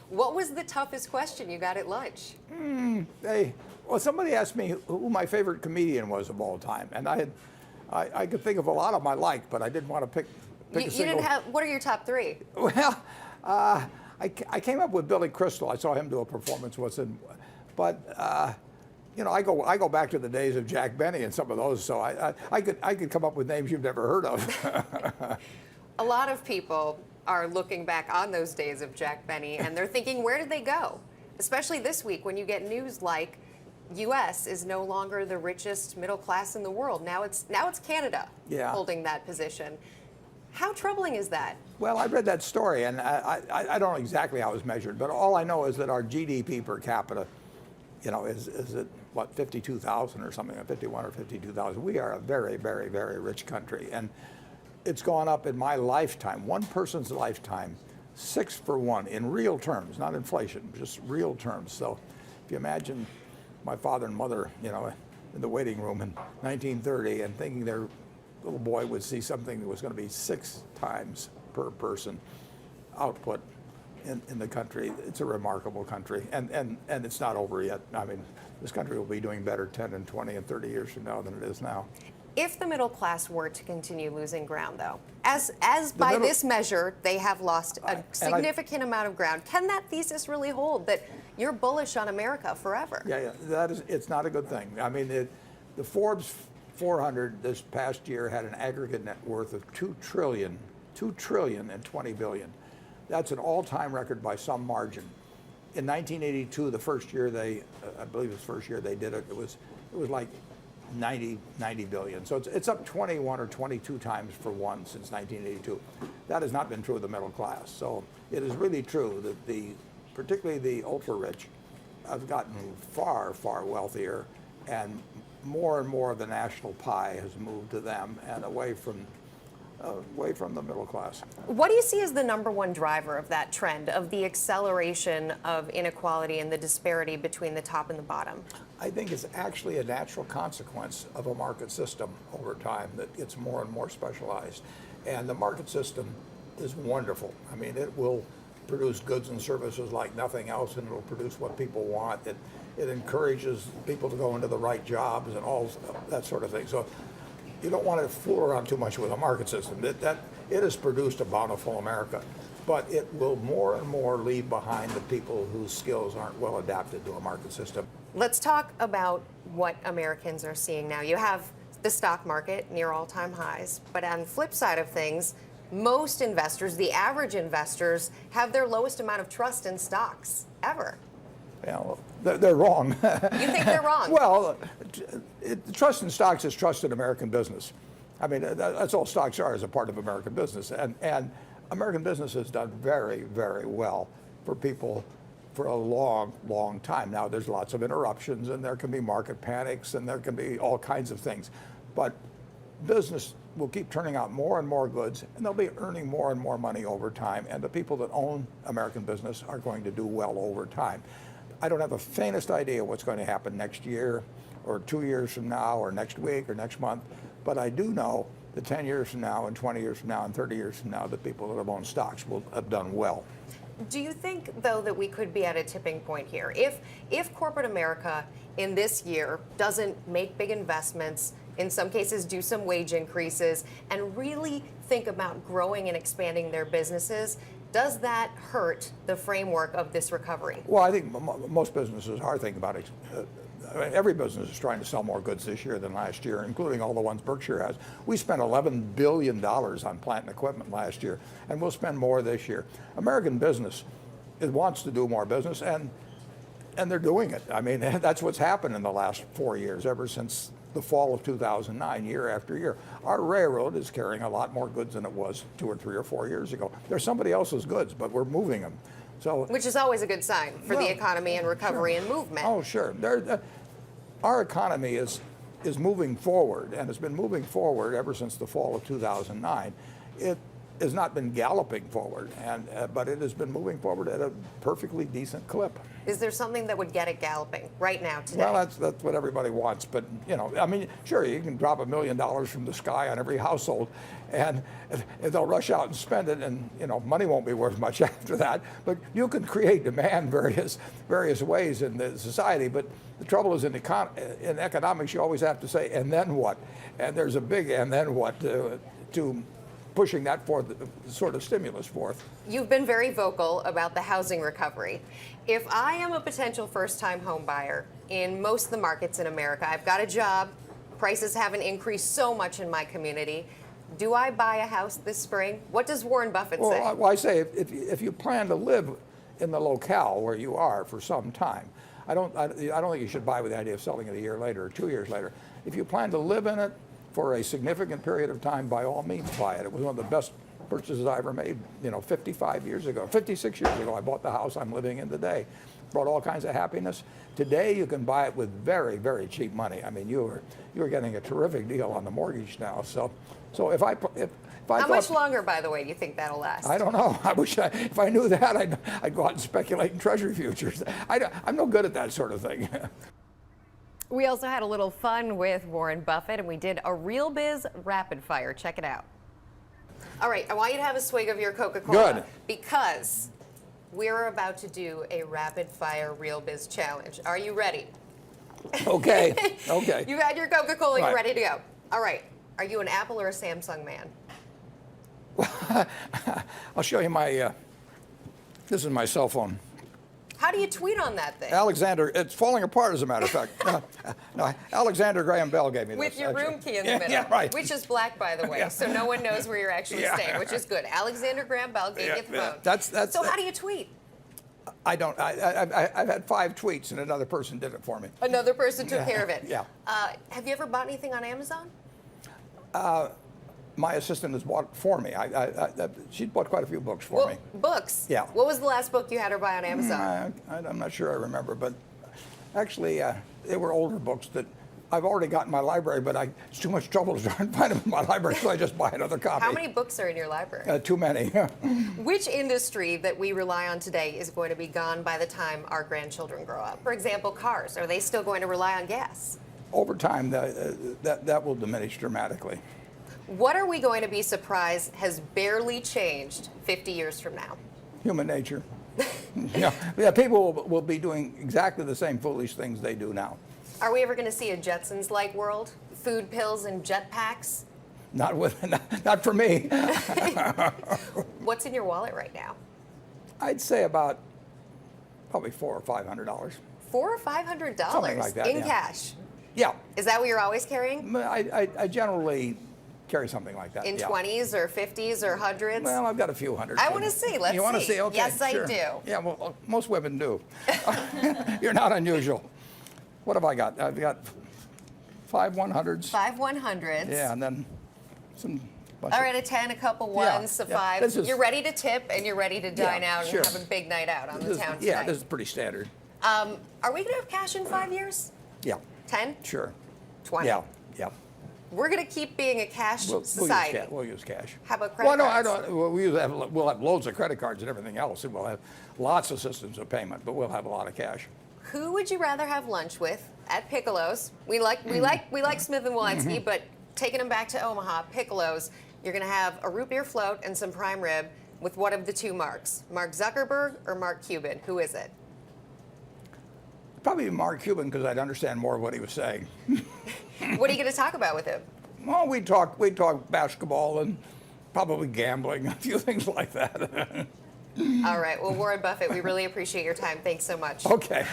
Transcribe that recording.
What was the toughest question you got at lunch? Well, somebody asked me who my favorite comedian was of all time, and I could think of a lot of them I liked, but I didn't want to pick You a single. didn't have. What are your top three? Well, I came up with Billy Crystal. I saw him do a performance once, but I go back to the days of Jack Benny and some of those, so I could come up with names you've never heard of. A lot of people are looking back on those days of Jack Benny and they're thinking, where did they go? Especially this week when you get news like U.S. is no longer the richest middle class in the world. Now it's Canada holding that position. How troubling is that? Well, I read that story, and I don't know exactly how it was measured, but all I know is that our GDP per capita, is at what, 52,000 or something, 51 or 52,000. We are a very, very, very rich country, and it's gone up in my lifetime, one person's lifetime, 6 for 1 in real terms, not inflation, just real terms. So if you imagine my father and mother, in the waiting room in 1930 and thinking their little boy would see something that was going to be 6 times per person output in the country. It's a remarkable country, and it's not over yet. I mean, this country will be doing better 10 and 20 and 30 years from now than it is now. If the middle class were to continue losing ground, though, as by this measure, they have lost a significant amount of ground, can that thesis really hold, that you're bullish on America forever? Yeah, it's not a good thing. I mean, the Forbes 400 this past year had an aggregate net worth of $2 trillion and 20 billion. That's an all-time record by some margin. In 1982, the first year I believe it was the first year they did it, it was like 90 billion. So it's up 21 or 22 times for one since 1982. That has not been true of the middle class. So it is really true that particularly the ultra-rich have gotten far, far wealthier, and more of the national pie has moved to them and away from the middle class. What do you see as the number one driver of that trend, of the acceleration of inequality and the disparity between the top and the bottom? I think it's actually a natural consequence of a market system over time that gets more and more specialized. And the market system is wonderful. I mean, it will produce goods and services like nothing else, and it'll produce what people want. It encourages people to go into the right jobs and all that sort of thing. So you don't want to fool around too much with a market system. It has produced a bountiful America, but it will more and more leave behind the people whose skills aren't well adapted to a market system. Let's talk about what Americans are seeing now. You have the stock market near all-time highs, but on the flip side of things, most investors, the average investors, have their lowest amount of trust in stocks ever. Yeah, well, they're wrong. You think they're wrong? Well, trust in stocks is trust in American business. I mean, that's all stocks are, as a part of American business. And American business has done very, very well for people for a long, long time. Now, there's lots of interruptions, and there can be market panics, and there can be all kinds of things. But business will keep turning out more and more goods, and they'll be earning more and more money over time. And the people that own American business are going to do well over time. I don't have the faintest idea what's going to happen next year or 2 years from now or next week or next month, but I do know that 10 years from now and 20 years from now and 30 years from now, the people that have owned stocks will have done well. Do you think, though, that we could be at a tipping point here? If corporate America in this year doesn't make big investments, in some cases do some wage increases, and really think about growing and expanding their businesses, does that hurt the framework of this recovery? Well, I think most businesses are thinking about it. Every business is trying to sell more goods this year than last year, including all the ones Berkshire has. We spent $11 billion on plant and equipment last year, and we'll spend more this year. American business, it wants to do more business, and they're doing it. I mean, that's what's happened in the last 4 years, ever since the fall of 2009, year after year. Our railroad is carrying a lot more goods than it was 2 or 3 or 4 years ago. They're somebody else's goods, but we're moving them. So, which is always a good sign for the economy and recovery and movement. Oh, sure. Our economy is moving forward, and it's been moving forward ever since the fall of 2009. has not been galloping forward, but it has been moving forward at a perfectly decent clip. Is there something that would get it galloping right now, today? Well, that's what everybody wants, but I mean, sure, you can drop $1 million from the sky on every household, and they'll rush out and spend it, and money won't be worth much after that. But you can create demand various ways in the society. But the trouble is in economics, you always have to say, and then what? And there's a big and then what to pushing that forth, sort of stimulus forth. You've been very vocal about the housing recovery. If I am a potential first-time home buyer in most of the markets in America, I've got a job, prices haven't increased so much in my community, do I buy a house this spring? What does Warren Buffett say? Well, I say if you plan to live in the locale where you are for some time, I don't think you should buy with the idea of selling it a year later or 2 years later. If you plan to live in it for a significant period of time, by all means buy it. It was one of the best purchases I ever made, 56 years ago. I bought the house I'm living in today. Brought all kinds of happiness. Today you can buy it with very, very cheap money. I mean, you were getting a terrific deal on the mortgage now. So if I How much longer, by the way, do you think that'll last? I don't know. If I knew that, I'd go out and speculate in treasury futures. I'm no good at that sort of thing. We also had a little fun with Warren Buffett, and we did a Real Biz rapid fire. Check it out. All right, I want you to have a swig of your Coca-Cola. Good. Because we're about to do a rapid fire Real Biz challenge. Are you ready? Okay. Okay. You've had your Coca-Cola, Right. You're ready to go. All right, are you an Apple or a Samsung man? I'll show you my, this is my cell phone. How do you tweet on that thing? Alexander, it's falling apart as a matter of fact. No, Alexander Graham Bell gave me this. With your actually. room key in the middle, Yeah, right. which is black, by the way, Yeah. so no one knows where you're actually Yeah. staying, which is good. Alexander Graham Bell gave you the phone. So how do you tweet? I've had 5 tweets and another person did it for me. Another person took care of it. Yeah. Have you ever bought anything on Amazon? My assistant has bought for me. She bought quite a few books for me. Books? Yeah. What was the last book you had her buy on Amazon? I'm not sure I remember, but actually they were older books that I've already got in my library, but it's too much trouble to try and find them in my library, so I just buy another copy. How many books are in your library? Too many. Which industry that we rely on today is going to be gone by the time our grandchildren grow up? For example, cars. Are they still going to rely on gas? Over time, that will diminish dramatically. What are we going to be surprised has barely changed 50 years from now? Human nature. Yeah, people will be doing exactly the same foolish things they do now. Are we ever going to see a Jetsons-like world? Food, pills, and jetpacks? Not for me. What's in your wallet right now? I'd say about probably $400 or $500. $400 or $500 Something like that, in yeah. cash. Yeah, Is that what you're always carrying? I generally carry something like that. In yeah. 20s or 50s or hundreds? Well, I've got a few hundred. I want to see. Let's see. You want to see? Okay. Yes, sure. I do. Yeah, well, most women do. You're not unusual. What have I got? I've got 5 100s. 5 100s. Yeah, and then some. All right, a 10, a couple ones, a 5. This is- You're ready to tip and you're ready to dine out sure. and have a big night out on the town Yeah, tonight. this is pretty standard. Are we going to have cash in 5 years? Yeah, 10? sure. 20? Yeah. We're going to keep being a cash We'll society. use cash. How about credit Well, no, cards? I don't. Well, we'll have loads of credit cards and everything else, and we'll have lots of systems of payment, but we'll have a lot of cash. Who would you rather have lunch with at Piccolo's? We like Smith and Wollensky, but taking them back to Omaha, Piccolo's, you're going to have a root beer float and some prime rib with one of the two Marks, Mark Zuckerberg or Mark Cuban. Who is it? Probably Mark Cuban, because I'd understand more of what he was saying. What are you going to talk about with him? Well, we'd talk basketball and probably gambling, a few things like that. All right. Well, Warren Buffett, we really appreciate your time. Thanks so much. Okay.